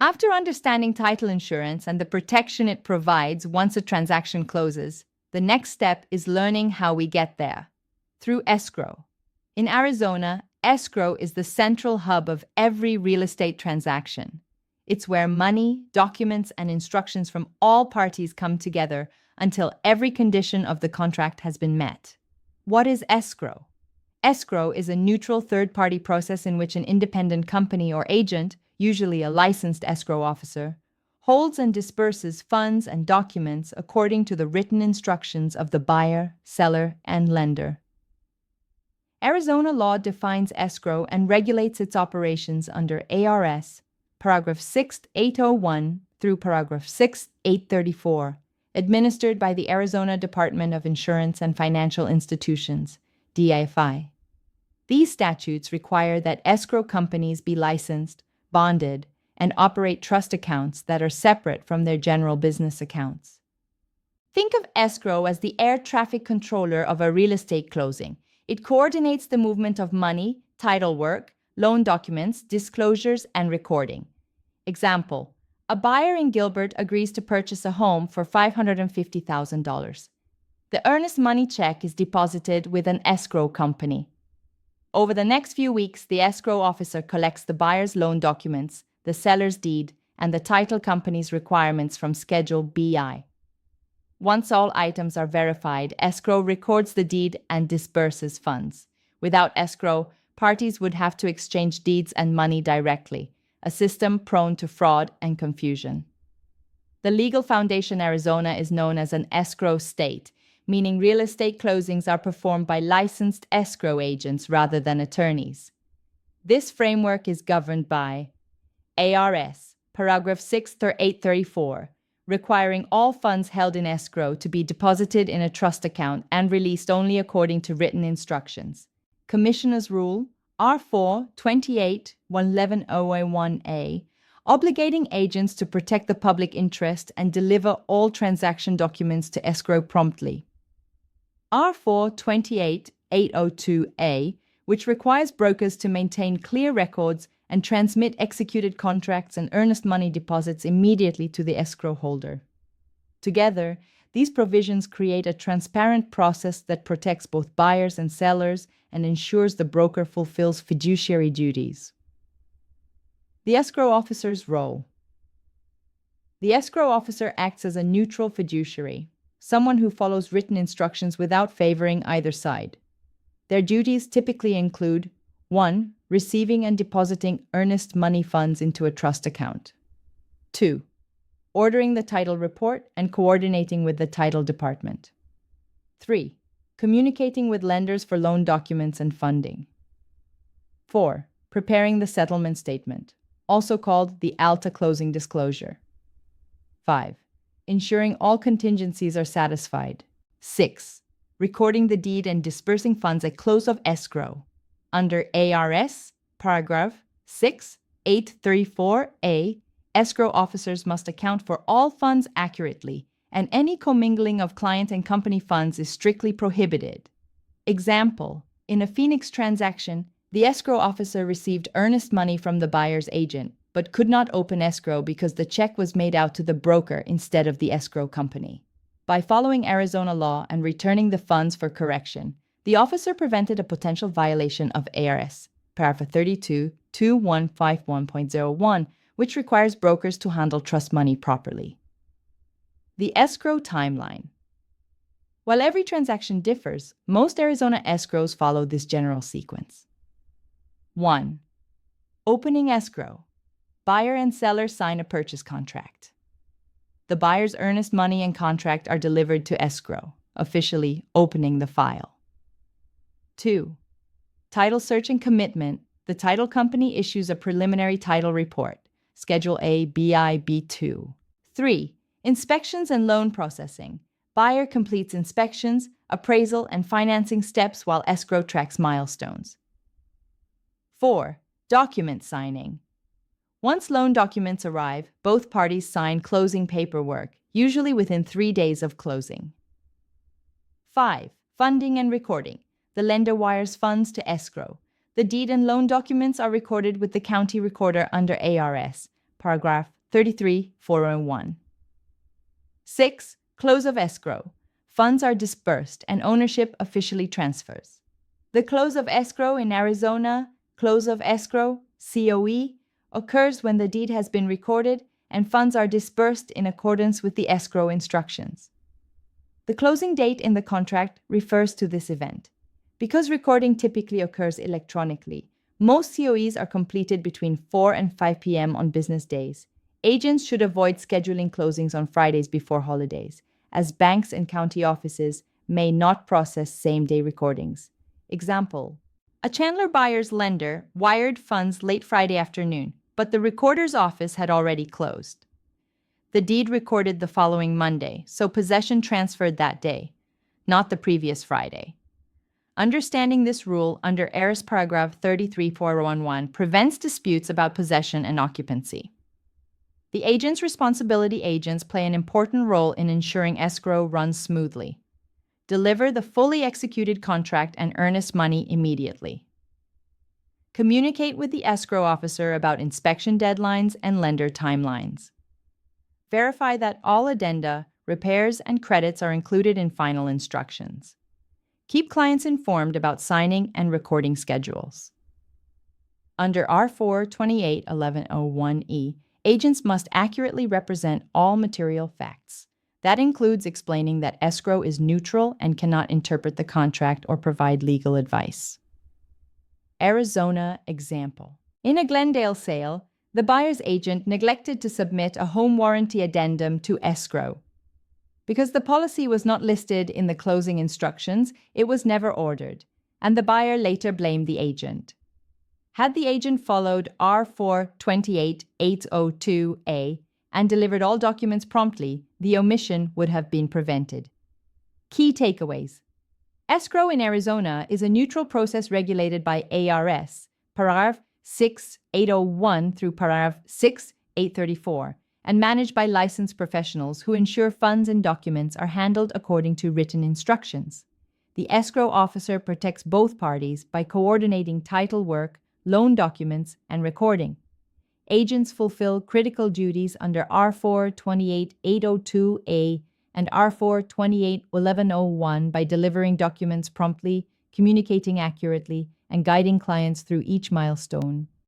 After understanding title insurance and the protection it provides once a transaction closes, the next step is learning how we get there. Through escrow. In Arizona, escrow is the central hub of every real estate transaction. It's where money, documents, and instructions from all parties come together until every condition of the contract has been met. What is escrow? Escrow is a neutral third-party process in which an independent company or agent, usually a licensed escrow officer, holds and disperses funds and documents according to the written instructions of the buyer, seller, and lender. Arizona law defines escrow and regulates its operations under ARS, paragraph 6801 through paragraph 6834, administered by the Arizona Department of Insurance and Financial Institutions, DIFI. These statutes require that escrow companies be licensed, bonded, and operate trust accounts that are separate from their general business accounts. Think of escrow as the air traffic controller of a real estate closing. It coordinates the movement of money, title work, loan documents, disclosures, and recording. Example: a buyer in Gilbert agrees to purchase a home for $550,000. The earnest money check is deposited with an escrow company. Over the next few weeks, the escrow officer collects the buyer's loan documents, the seller's deed, and the title company's requirements from Schedule BI. Once all items are verified, escrow records the deed and disburses funds. Without escrow, parties would have to exchange deeds and money directly, a system prone to fraud and confusion. The legal foundation Arizona is known as an escrow state, meaning real estate closings are performed by licensed escrow agents rather than attorneys. This framework is governed by ARS, paragraph 6834, requiring all funds held in escrow to be deposited in a trust account and released only according to written instructions. Commissioner's Rule R4-28-111-001A, obligating agents to protect the public interest and deliver all transaction documents to escrow promptly. R4-28-802A, which requires brokers to maintain clear records and transmit executed contracts and earnest money deposits immediately to the escrow holder. Together, these provisions create a transparent process that protects both buyers and sellers and ensures the broker fulfills fiduciary duties. The escrow officer's role. The escrow officer acts as a neutral fiduciary, someone who follows written instructions without favoring either side. Their duties typically include 1. Receiving and depositing earnest money funds into a trust account. 2. Ordering the title report and coordinating with the title department. 3. Communicating with lenders for loan documents and funding. 4. Preparing the settlement statement, also called the ALTA closing disclosure. 5. Ensuring all contingencies are satisfied. 6. Recording the deed and dispersing funds at close of escrow. Under ARS, paragraph 6834A, escrow officers must account for all funds accurately, and any commingling of client and company funds is strictly prohibited. Example: in a Phoenix transaction, the escrow officer received earnest money from the buyer's agent, but could not open escrow because the check was made out to the broker instead of the escrow company. By following Arizona law and returning the funds for correction, the officer prevented a potential violation of ARS, paragraph 32-2151.01, which requires brokers to handle trust money properly. The escrow timeline. While every transaction differs, most Arizona escrows follow this general sequence. 1. Opening escrow. Buyer and seller sign a purchase contract. The buyer's earnest money and contract are delivered to escrow, officially opening the file. 2. Title search and commitment. The title company issues a preliminary title report, Schedule A BIB2. 3. Inspections and loan processing. Buyer completes inspections, appraisal, and financing steps while escrow tracks milestones. 4. Document signing. Once loan documents arrive, both parties sign closing paperwork, usually within 3 days of closing. 5. Funding and recording. The lender wires funds to escrow. The deed and loan documents are recorded with the county recorder under ARS, paragraph 33-401. 6. Close of escrow. Funds are disbursed and ownership officially transfers. The close of escrow in Arizona, close of escrow, COE, occurs when the deed has been recorded and funds are disbursed in accordance with the escrow instructions. The closing date in the contract refers to this event. Because recording typically occurs electronically, most COEs are completed between 4 and 5 p.m. on business days. Agents should avoid scheduling closings on Fridays before holidays, as banks and county offices may not process same-day recordings. Example: a Chandler buyer's lender wired funds late Friday afternoon, but the recorder's office had already closed. The deed recorded the following Monday, so possession transferred that day, not the previous Friday. Understanding this rule under ARIS paragraph 33-411 prevents disputes about possession and occupancy. The agent's responsibility agents play an important role in ensuring escrow runs smoothly. Deliver the fully executed contract and earnest money immediately. Communicate with the escrow officer about inspection deadlines and lender timelines. Verify that all addenda, repairs, and credits are included in final instructions. Keep clients informed about signing and recording schedules. Under R428-1101E, agents must accurately represent all material facts. That includes explaining that escrow is neutral and cannot interpret the contract or provide legal advice. Arizona example. In a Glendale sale, the buyer's agent neglected to submit a home warranty addendum to escrow. Because the policy was not listed in the closing instructions, it was never ordered, and the buyer later blamed the agent. Had the agent followed R428-802A and delivered all documents promptly, the omission would have been prevented. Key takeaways. Escrow in Arizona is a neutral process regulated by ARS, paragraph 6801 through paragraph 6834, and managed by licensed professionals who ensure funds and documents are handled according to written instructions. The escrow officer protects both parties by coordinating title work, loan documents, and recording. Agents fulfill critical duties under R428-802A and R428-1101 by delivering documents promptly, communicating accurately, and guiding clients through each milestone.